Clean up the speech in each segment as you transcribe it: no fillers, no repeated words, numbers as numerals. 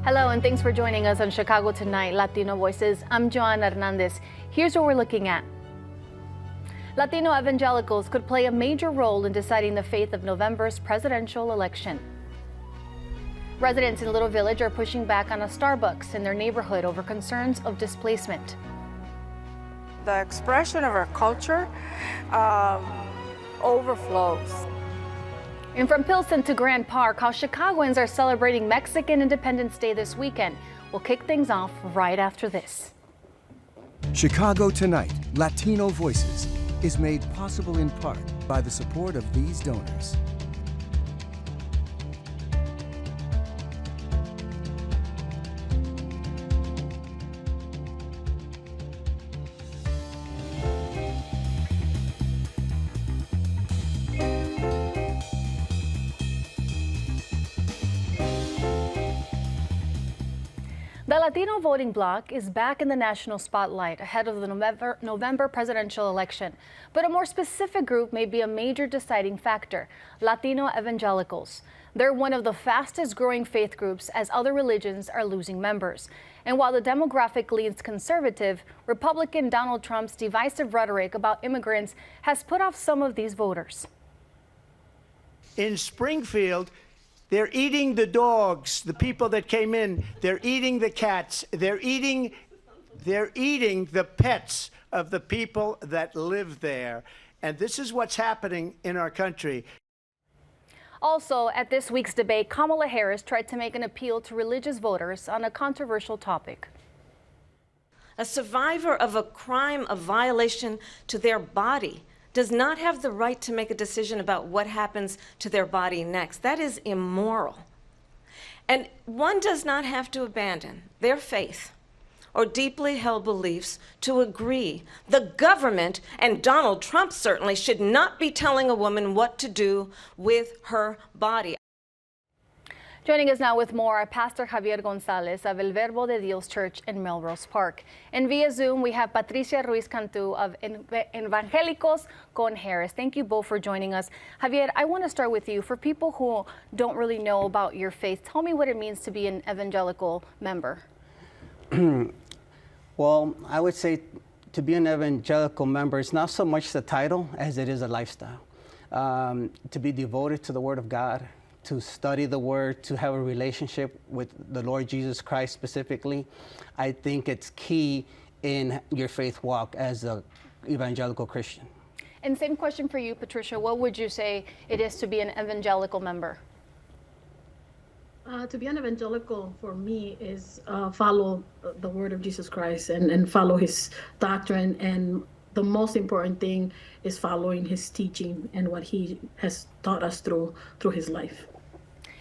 Hello, and thanks for joining us on Chicago Tonight, Latino Voices. I'm Joanna Hernandez. Here's what we're looking at. Latino evangelicals could play a major role in deciding the fate of November's presidential election. Residents in Little Village are pushing back on a Starbucks in their neighborhood over concerns of displacement. The expression of our culture overflows. And from Pilsen to Grand Park, how Chicagoans are celebrating Mexican Independence Day this weekend. We'll kick things off right after this. Chicago Tonight, Latino Voices, is made possible in part by the support of these donors. The Latino voting bloc is back in the national spotlight ahead of the November presidential election. But a more specific group may be a major deciding factor: Latino evangelicals. They're one of the fastest growing faith groups as other religions are losing members. And while the demographic leans conservative, Republican Donald Trump's divisive rhetoric about immigrants has put off some of these voters. In Springfield, they're eating the dogs, the people that came in. They're eating the cats. They're eating the pets of the people that live there. And this is what's happening in our country. Also, at this week's debate, Kamala Harris tried to make an appeal to religious voters on a controversial topic. A survivor of a crime of violation to their body does not have the right to make a decision about what happens to their body next. That is immoral. And one does not have to abandon their faith or deeply held beliefs to agree. The government, and Donald Trump certainly, should not be telling a woman what to do with her body. Joining us now with more, Pastor Javier Gonzalez of El Verbo de Dios Church in Melrose Park. And via Zoom, we have Patricia Ruiz Cantu of Evangelicals con Harris. Thank you both for joining us. Javier, I want to start with you. For people who don't really know about your faith, tell me what it means to be an evangelical member. Well, I would say to be an evangelical member, it's not so much the title as it is a lifestyle. To be devoted to the Word of God, to study the Word, to have a relationship with the Lord Jesus Christ specifically. I think it's key in your faith walk as an evangelical Christian. And same question for you, Patricia. What would you say it is to be an evangelical member? To be an evangelical for me is follow the Word of Jesus Christ and follow His doctrine, and the most important thing is following His teaching and what He has taught us through His life.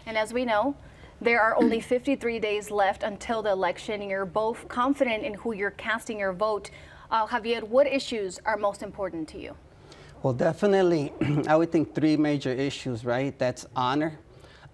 And as we know, there are only 53 days left until the election. You're both confident in who you're casting your vote. Javier, what issues are most important to you? Well, definitely, I would think three major issues, right? That's honor.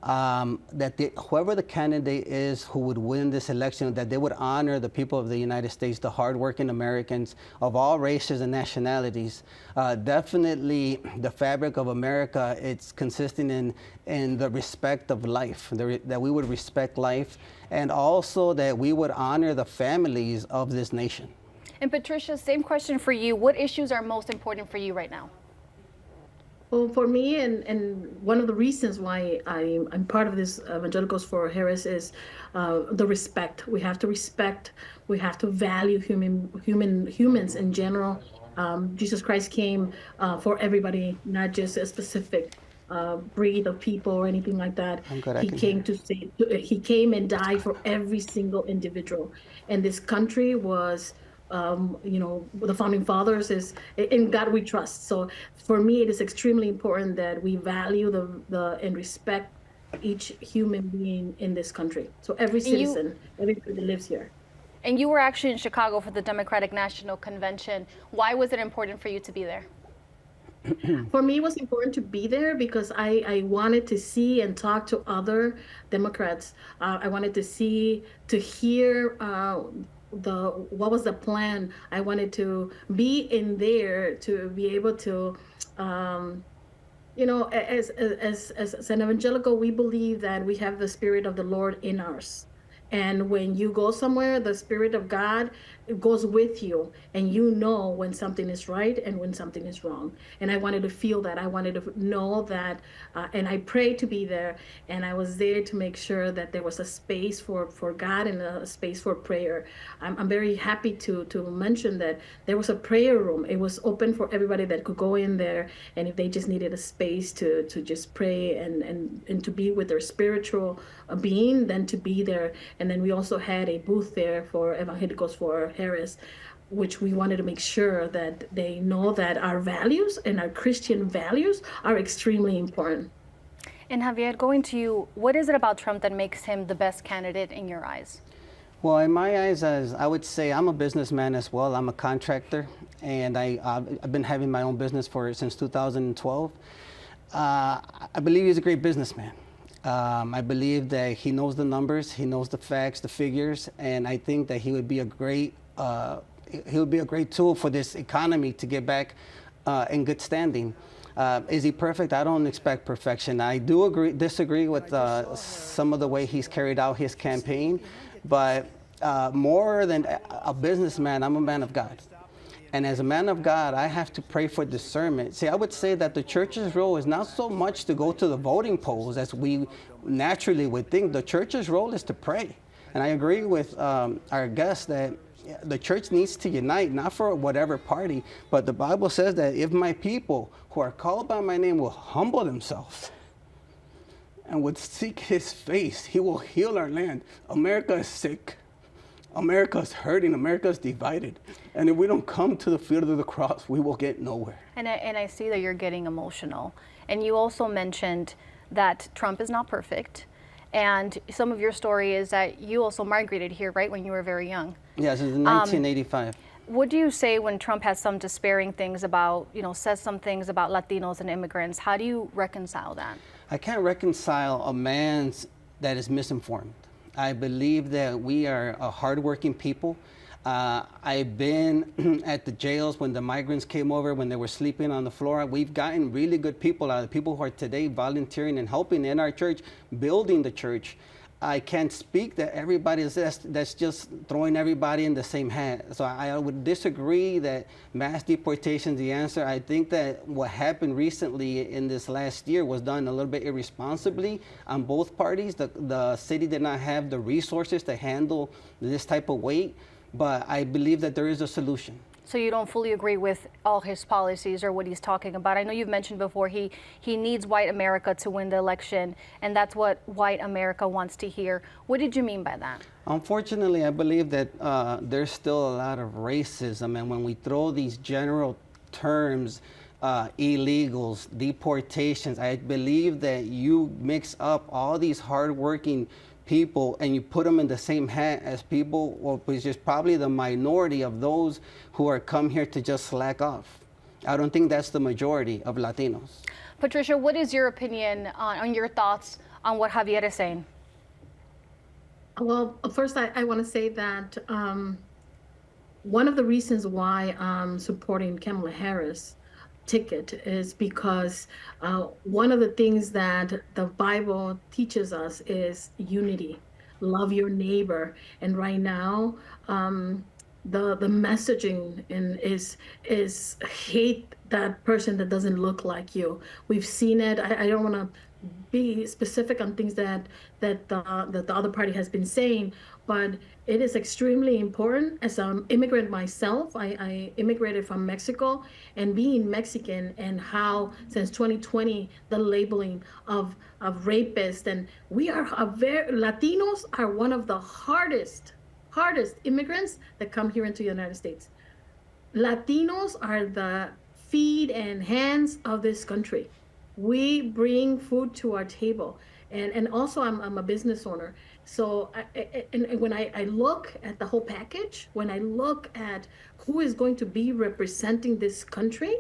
Whoever the candidate is who would win this election, that they would honor the people of the United States, the hardworking Americans of all races and nationalities. Definitely the fabric of America, it's consisting in the respect of life, that we would respect life, and also that we would honor the families of this nation. And Patricia, same question for you. What issues are most important for you right now? Well, for me, and one of the reasons why I'm part of this Evangelicals for Harris is the respect. We have to respect. We have to value humans in general. Jesus Christ came for everybody, not just a specific breed of people or anything like that. He came and died for every single individual. And this country was, the founding fathers is in God we trust. So for me, it is extremely important that we value and respect each human being in this country. So every citizen, everybody that lives here. And you were actually in Chicago for the Democratic National Convention. Why was it important for you to be there? For me, it was important to be there because I wanted to see and talk to other Democrats. I wanted to hear what was the plan. I wanted to be in there to be able to, as an evangelical, we believe that we have the Spirit of the Lord in us. And when you go somewhere, the Spirit of God goes with you, and you know when something is right and when something is wrong. And I wanted to feel that. I wanted to know that. And I prayed to be there. And I was there to make sure that there was a space for God and a space for prayer. I'm very happy to mention that there was a prayer room. It was open for everybody that could go in there. And if they just needed a space to just pray and to be with their spiritual being, then to be there. And then we also had a booth there for Evangelicals for Harris, which we wanted to make sure that they know that our values and our Christian values are extremely important. And Javier, going to you, what is it about Trump that makes him the best candidate in your eyes? Well, in my eyes, as I would say, I'm a businessman as well. I'm a contractor, and I've been having my own business since 2012. I believe he's a great businessman. I believe that he knows the numbers, he knows the facts, the figures, and I think that he would be a great tool for this economy to get back in good standing. Is he perfect? I don't expect perfection. I do disagree with some of the way he's carried out his campaign, but more than a businessman, I'm a man of God. And as a man of God, I have to pray for discernment. See, I would say that the church's role is not so much to go to the voting polls as we naturally would think. The church's role is to pray. And I agree with our guest that the church needs to unite, not for whatever party, but the Bible says that if my people who are called by my name will humble themselves and would seek his face, he will heal our land. America is sick. America's hurting, America's divided. And if we don't come to the field of the cross, we will get nowhere. And I see that you're getting emotional. And you also mentioned that Trump is not perfect. And some of your story is that you also migrated here, right, when you were very young. Yes, in 1985. What do you say when Trump has some despairing things about, says some things about Latinos and immigrants? How do you reconcile that? I can't reconcile a man that is misinformed. I believe that we are a hardworking people. I've been at the jails when the migrants came over, when they were sleeping on the floor. We've gotten really good people out of the people who are today volunteering and helping in our church, building the church. I can't speak that everybody is that's just throwing everybody in the same hat. So I would disagree that mass deportation is the answer. I think that what happened recently in this last year was done a little bit irresponsibly on both parties. The city did not have the resources to handle this type of weight, but I believe that there is a solution. So you don't fully agree with all his policies or what he's talking about. I know you've mentioned before he needs white America to win the election, and that's what white America wants to hear. What did you mean by that? Unfortunately, I believe that there's still a lot of racism, and when we throw these general terms, illegals, deportations, I believe that you mix up all these hardworking people and you put them in the same hat as people, which is probably the minority of those who are come here to just slack off. I don't think that's the majority of Latinos. Patricia, what is your opinion on your thoughts on what Javier is saying? Well, first I want to say that one of the reasons why I'm supporting Kamala Harris ticket is because one of the things that the Bible teaches us is unity. Love your neighbor. And right now, the messaging is hate that person that doesn't look like you. We've seen it. I don't want to be specific on things that the other party has been saying, but it is extremely important. As an immigrant myself, I immigrated from Mexico, and being Mexican and how since 2020 the labeling of rapists, and we are Latinos are one of the hardest immigrants that come here into the United States. Latinos are the feet and hands of this country. We bring food to our table. And also I'm a business owner. So when I look at the whole package, when I look at who is going to be representing this country,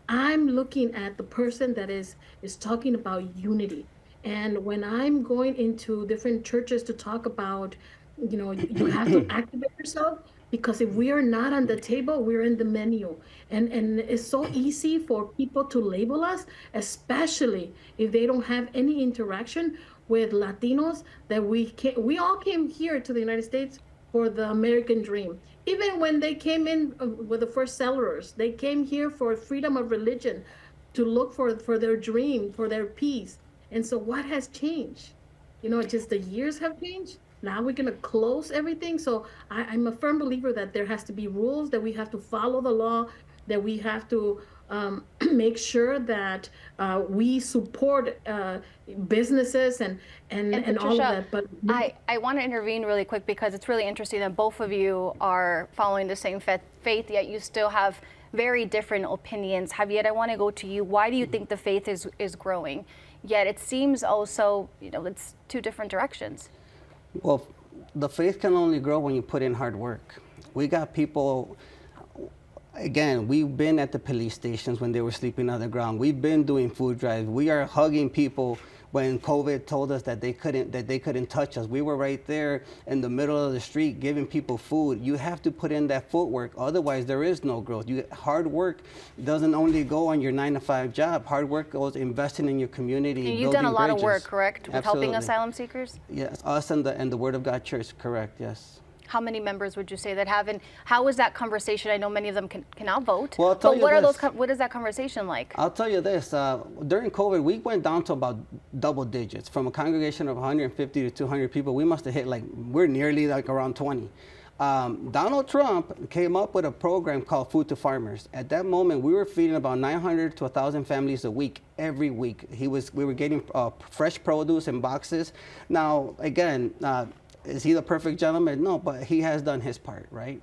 I'm looking at the person that is talking about unity. And when I'm going into different churches to talk about, you have to activate yourself, because if we are not on the table, we're in the menu. And it's so easy for people to label us, especially if they don't have any interaction with Latinos that we all came here to the United States for the American dream. Even when they came in with the first settlers, they came here for freedom of religion, to look for their dream, for their peace. And so what has changed? You know, just the years have changed. Now we're going to close everything. So I'm a firm believer that there has to be rules, that we have to follow the law, that we have to make sure that we support businesses and all of Patricia, that. But I want to intervene really quick because it's really interesting that both of you are following the same faith, yet you still have very different opinions. Javier, I want to go to you. Why do you think the faith is growing? Yet it seems also, you know, it's two different directions. Well, the faith can only grow when you put in hard work. We got people, again, we've been at the police stations when they were sleeping on the ground. We've been doing food drives. We are hugging people when COVID told us that they couldn't touch us. We were right there in the middle of the street giving people food. You have to put in that footwork, otherwise there is no growth. Hard work doesn't only go on your 9-to-5 job. Hard work goes investing in your community. And you've done a lot of work, bridges. correct? With Absolutely. helping asylum seekers? Yes, us and the Word of God Church, correct, yes. How many members would you say that have? And how is that conversation? I know many of them cannot vote. Well, I'll tell but you what are this. those? What is that conversation like? I'll tell you this, during COVID, we went down to about double digits. From a congregation of 150 to 200 people, we must have hit we're nearly around 20. Donald Trump came up with a program called Food to Farmers. At that moment, we were feeding about 900 to 1,000 families a week, every week. We were getting fresh produce in boxes. Now, again, is he the perfect gentleman? No, but he has done his part, right?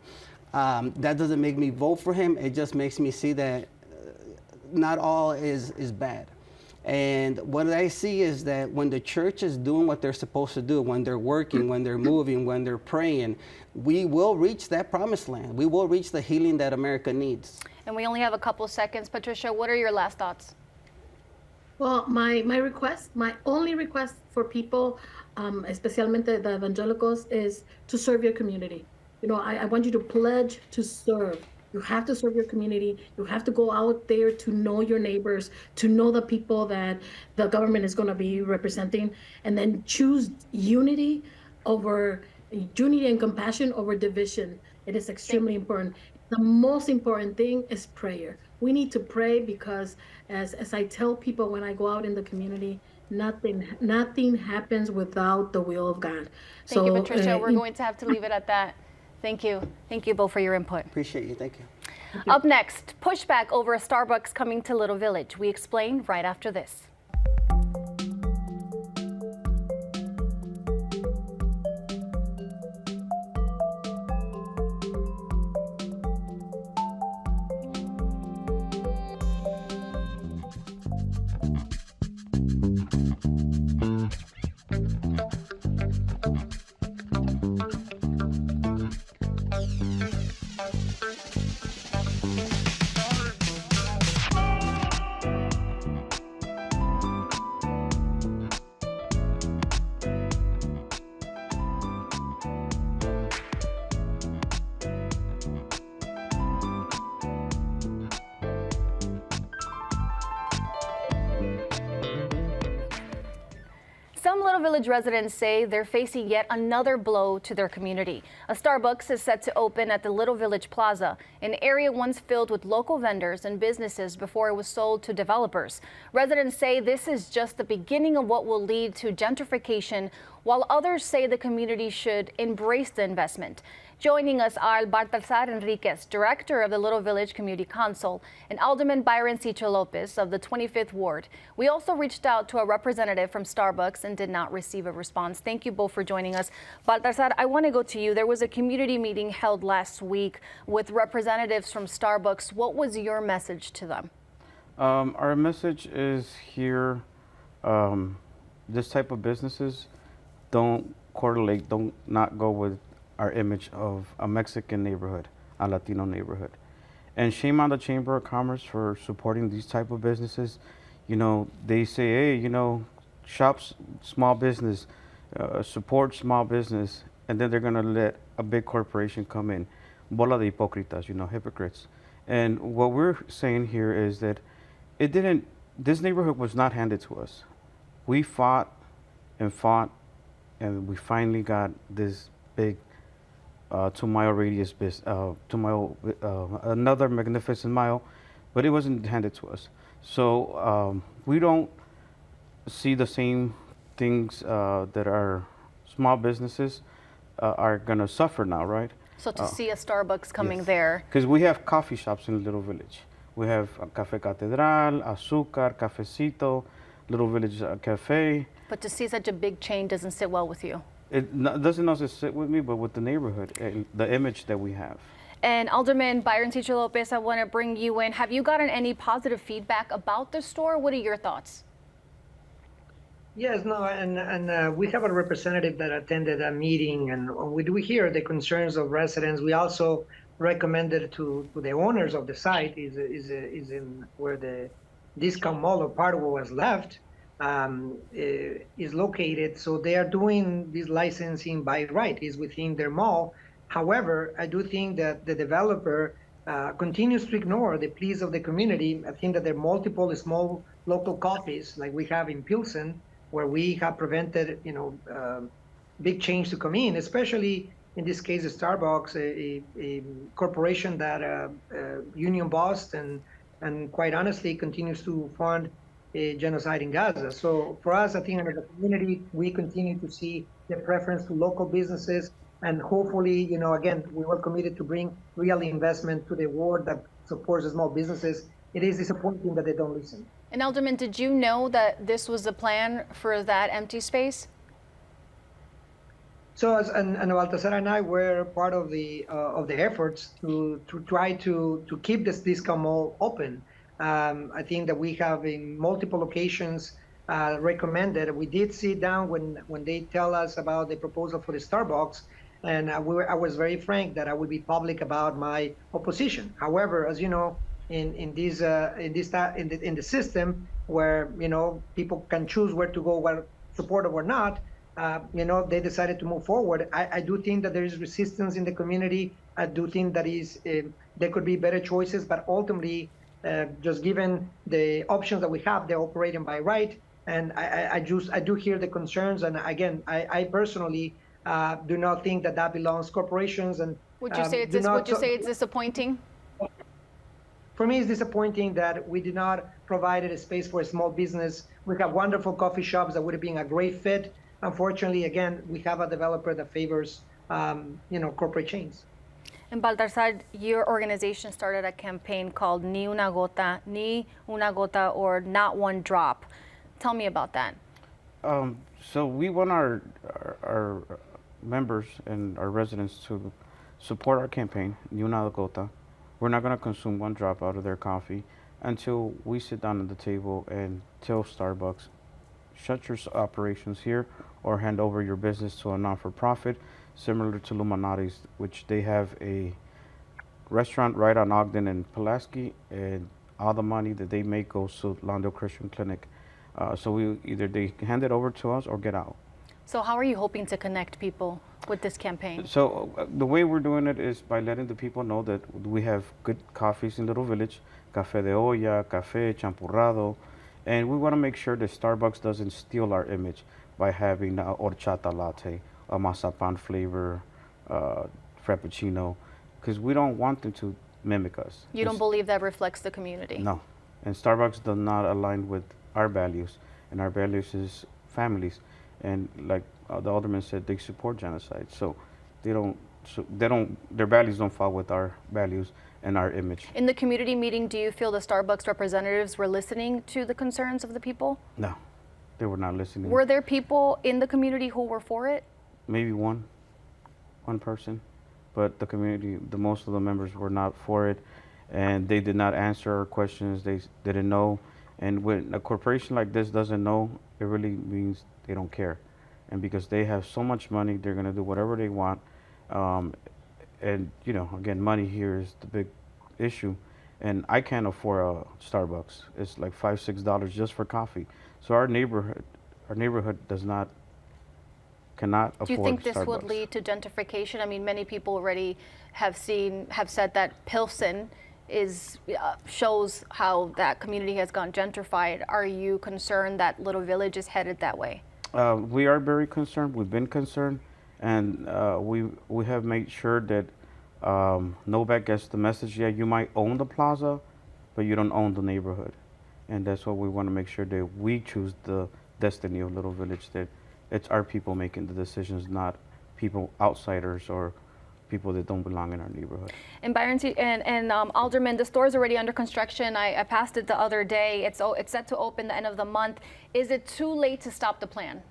That doesn't make me vote for him. It just makes me see that not all is bad. And what I see is that when the church is doing what they're supposed to do, when they're working, when they're moving, when they're praying, we will reach that promised land. We will reach the healing that America needs. And we only have a couple seconds. Patricia, what are your last thoughts? Well, my only request for people, especialmente the evangelicals, is to serve your community. You know, I want you to pledge to serve. You have to serve your community. You have to go out there to know your neighbors, to know the people that the government is going to be representing, and then choose unity and compassion over division. It is extremely important. The most important thing is prayer. We need to pray because, as I tell people when I go out in the community, nothing happens without the will of God. Thank you, Patricia. We're going to have to leave it at that. Thank you. Thank you both for your input. Appreciate you. Thank you. Up next, pushback over a Starbucks coming to Little Village. We explain right after this. Some Little Village residents say they're facing yet another blow to their community. A Starbucks is set to open at the Little Village Plaza, an area once filled with local vendors and businesses before it was sold to developers. Residents say this is just the beginning of what will lead to gentrification, while others say the community should embrace the investment. Joining us are Baltasar Enriquez, director of the Little Village Community Council, and Alderman Byron Cicho Lopez of the 25th Ward. We also reached out to a representative from Starbucks and did not receive a response. Thank you both for joining us. Baltasar, I want to go to you. There was a community meeting held last week with representatives from Starbucks. What was your message to them? Our message is here, this type of businesses don't correlate, don't not go with our image of a Mexican neighborhood, a Latino neighborhood. And shame on the Chamber of Commerce for supporting these type of businesses. You know, they say, hey, you know, shops, small business, support small business, and then they're gonna let a big corporation come in. Bola de hipócritas, you know, hypocrites. And what we're saying here is that this neighborhood was not handed to us. We fought and fought, and we finally got this big 2-mile radius, 2-mile, another magnificent mile, but it wasn't handed to us. So we don't see the same things that our small businesses are gonna suffer now, right? So to see a Starbucks coming Yes. there, Because we have coffee shops in Little Village. We have Café Catedral, Azúcar, Cafecito, Little Village Cafe. but to see such a big chain doesn't sit well with you. Doesn't also sit with me, but with the neighborhood and the image that we have. And Alderman Byron Teacher Lopez, I want to bring you in. Have you gotten any positive feedback about the store? What are your thoughts? Yes, no, and we have a representative that attended a meeting, and we do hear the concerns of residents. We also recommended to the owners of the site is in where the discount mall or part of what was left is located. So they are doing this licensing by right, is within their mall. However, I do think that the developer continues to ignore the pleas of the community. I think that there are multiple small local coffees like we have in Pilsen, where we have prevented, big change to come in, especially in this case, Starbucks, a corporation that union bossed and quite honestly continues to fund a genocide in Gaza. So for us, I think in the community, we continue to see the preference to local businesses, and hopefully, again, we were committed to bring real investment to the world that supports the small businesses. It is disappointing that they don't listen. And Alderman, did you know that this was the plan for that empty space? So, and Baltasar and I were part of the efforts to try to keep this discount mall open. I think that we have in multiple locations recommended. We did sit down when they tell us about the proposal for the Starbucks, and I was very frank that I would be public about my opposition. However, as you know, in the system where people can choose where to go, whether support or not, they decided to move forward. I do think that there is resistance in the community. I do think that there could be better choices, but ultimately, just given the options that we have, they're operating by right. And I do hear the concerns. And again, I personally do not think that belongs to corporations. And would you say it's disappointing? For me, it's disappointing that we did not provide a space for a small business. We have wonderful coffee shops that would have been a great fit. Unfortunately, again, we have a developer that favors, corporate chains. And Baltasar, your organization started a campaign called Ni una gota, or Not One Drop. Tell me about that. So we want our members and our residents to support our campaign, Ni una gota. We're not going to consume one drop out of their coffee until we sit down at the table and tell Starbucks, shut your operations here or hand over your business to a non-for-profit, similar to Luminati's, which they have a restaurant right on Ogden and Pulaski, and all the money that they make goes to Lawndale Christian Clinic. So either they hand it over to us or get out. So how are you hoping to connect people with this campaign? So the way we're doing it is by letting the people know that we have good coffees in Little Village, Café de Olla, Café Champurrado, and we want to make sure that Starbucks doesn't steal our image by having a horchata latte, a mazapan flavor, frappuccino, because we don't want them to mimic us. You don't believe that reflects the community? No, and Starbucks does not align with our values, and our values is families. And like the alderman said, they support genocide. So their values don't fall with our values and our image. In the community meeting, do you feel the Starbucks representatives were listening to the concerns of the people? No, they were not listening. Were there people in the community who were for it? Maybe one person, but the community, most of the members were not for it, and they did not answer our questions. They didn't know. And when a corporation like this doesn't know, it really means they don't care. And because they have so much money, they're going to do whatever they want. And, again, money here is the big issue. And I can't afford a Starbucks. It's like $5, $6 just for coffie. So our neighborhood cannot afford Starbucks. Do you think this would lead to gentrification? I mean, many people already have said that Pilsen shows how that community has gone gentrified. Are you concerned that Little Village is headed that way? We are very concerned. We've been concerned, and we have made sure that NOVAC gets the message. Yeah, you might own the plaza, but you don't own the neighborhood, and that's what we want to make sure that we choose the destiny of Little Village. That it's our people making the decisions, not people outsiders or people that don't belong in our neighborhood. And Byron and Alderman, the store is already under construction. I passed it the other day. It's set to open the end of the month. Is it too late to stop the plan?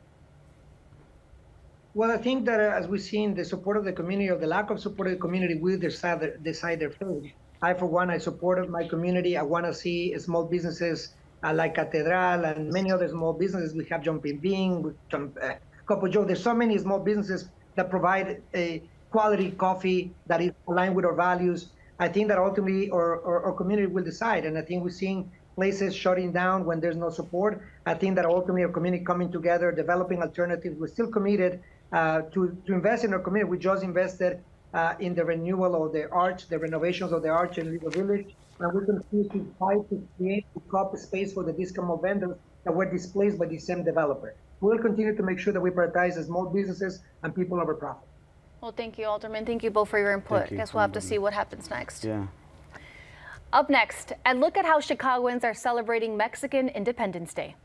Well, I think that as we've seen, the support of the community or the lack of support of the community will decide their fate. I, for one, I support my community. I want to see small businesses like Catedral and many other small businesses. We have John Pimpin, Copo Joe. There's so many small businesses that provide a quality coffee that is aligned with our values. I think that ultimately our community will decide. And I think we're seeing places shutting down when there's no support. I think that ultimately our community coming together, developing alternatives. We're still committed to invest in our community. We just invested in the renewal of the arch, the renovations of the arch in Little Village. And we continue to fight to create a space for the discount vendors that were displaced by the same developer. We'll continue to make sure that we prioritize small businesses and people over profit. Well, thank you, Alderman. Thank you both for your input. Guess we'll have to see what happens next. Yeah. Up next, a look at how Chicagoans are celebrating Mexican Independence Day.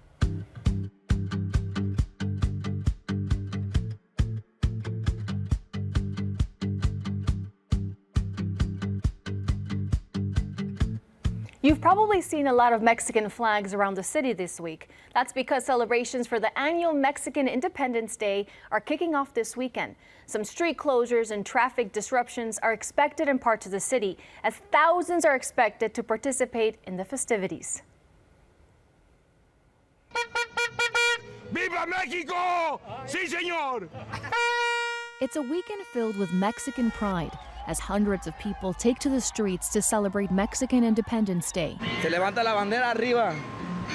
You've probably seen a lot of Mexican flags around the city this week. That's because celebrations for the annual Mexican Independence Day are kicking off this weekend. Some street closures and traffic disruptions are expected in parts of the city, as thousands are expected to participate in the festivities. ¡Viva México! ¡Sí, señor! It's a weekend filled with Mexican pride, as hundreds of people take to the streets to celebrate Mexican Independence Day. Se levanta la bandera arriba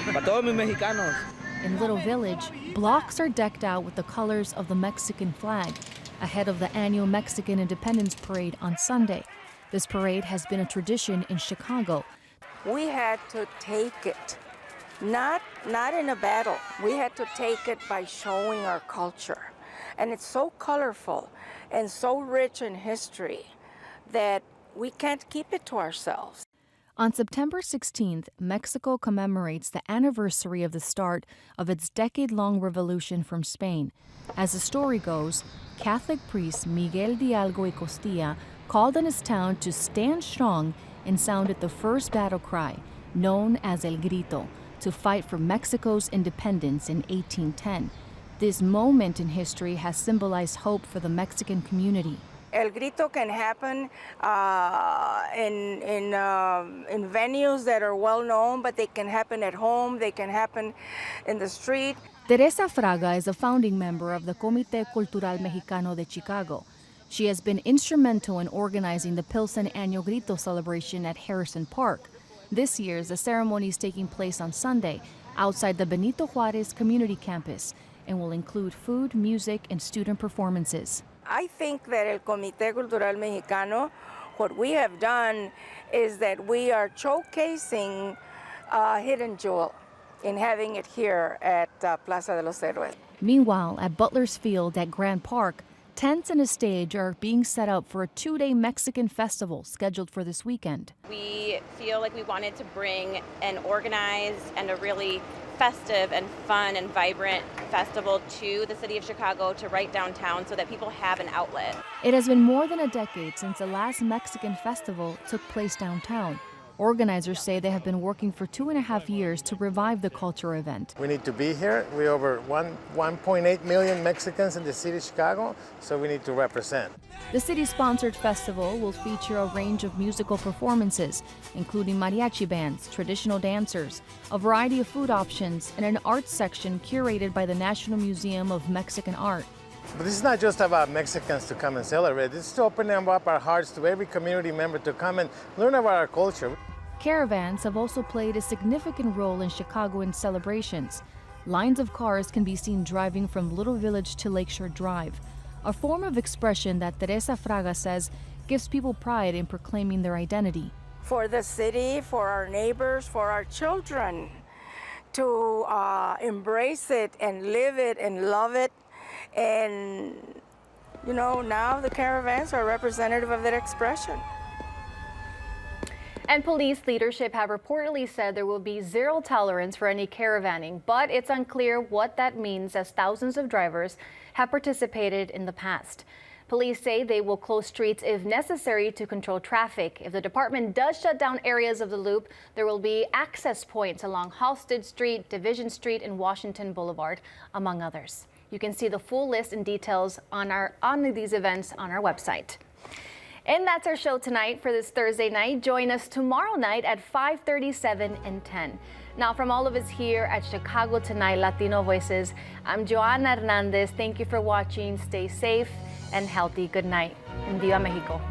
para todos mis mexicanos. In Little Village, blocks are decked out with the colors of the Mexican flag, ahead of the annual Mexican Independence Parade on Sunday. This parade has been a tradition in Chicago. We had to take it, not in a battle. We had to take it by showing our culture. And it's so colorful and so rich in history that we can't keep it to ourselves. On September 16th, Mexico commemorates the anniversary of the start of its decade-long revolution from Spain. As the story goes, Catholic priest Miguel Hidalgo y Costilla called on his town to stand strong and sounded the first battle cry, known as El Grito, to fight for Mexico's independence in 1810. This moment in history has symbolized hope for the Mexican community. El Grito can happen in venues that are well known, but they can happen at home, they can happen in the street. Teresa Fraga is a founding member of the Comité Cultural Mexicano de Chicago. She has been instrumental in organizing the Pilsen Annual Grito celebration at Harrison Park. This year, the ceremony is taking place on Sunday outside the Benito Juarez Community Campus and will include food, music, and student performances. I think that El Comité Cultural Mexicano, what we have done is that we are showcasing a hidden jewel in having it here at Plaza de los Héroes. Meanwhile, at Butler's Field at Grand Park, tents and a stage are being set up for a two-day Mexican festival scheduled for this weekend. We feel like we wanted to bring an organized and a really festive and fun and vibrant festival to the city of Chicago, to right downtown, so that people have an outlet. It has been more than a decade since the last Mexican festival took place downtown. Organizers say they have been working for 2.5 years to revive the culture event. We need to be here. We're over 1.8 million Mexicans in the city of Chicago, so we need to represent. The city-sponsored festival will feature a range of musical performances, including mariachi bands, traditional dancers, a variety of food options, and an arts section curated by the National Museum of Mexican Art. But this is not just about Mexicans to come and celebrate. This is to open up our hearts to every community member to come and learn about our culture. Caravans have also played a significant role in Chicagoan celebrations. Lines of cars can be seen driving from Little Village to Lakeshore Drive, a form of expression that Teresa Fraga says gives people pride in proclaiming their identity. For the city, for our neighbors, for our children to embrace it and live it and love it. And, you know, now the caravans are representative of that expression. And police leadership have reportedly said there will be zero tolerance for any caravaning, but it's unclear what that means as thousands of drivers have participated in the past. Police say they will close streets if necessary to control traffic. If the department does shut down areas of the loop, there will be access points along Halsted Street, Division Street, and Washington Boulevard, among others. You can see the full list and details on these events on our website. And that's our show tonight for this Thursday night. Join us tomorrow night at 5:37 and 10. Now, from all of us here at Chicago Tonight Latino Voices, I'm Joanna Hernandez. Thank you for watching. Stay safe and healthy. Good night. And Viva Mexico.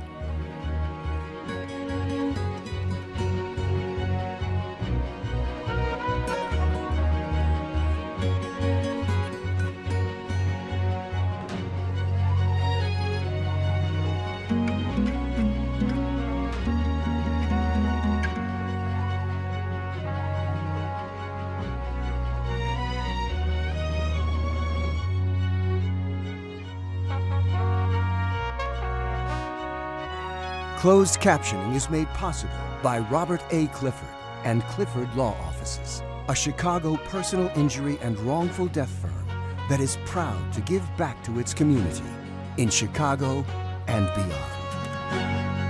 Closed captioning is made possible by Robert A. Clifford and Clifford Law Offices, a Chicago personal injury and wrongful death firm that is proud to give back to its community in Chicago and beyond.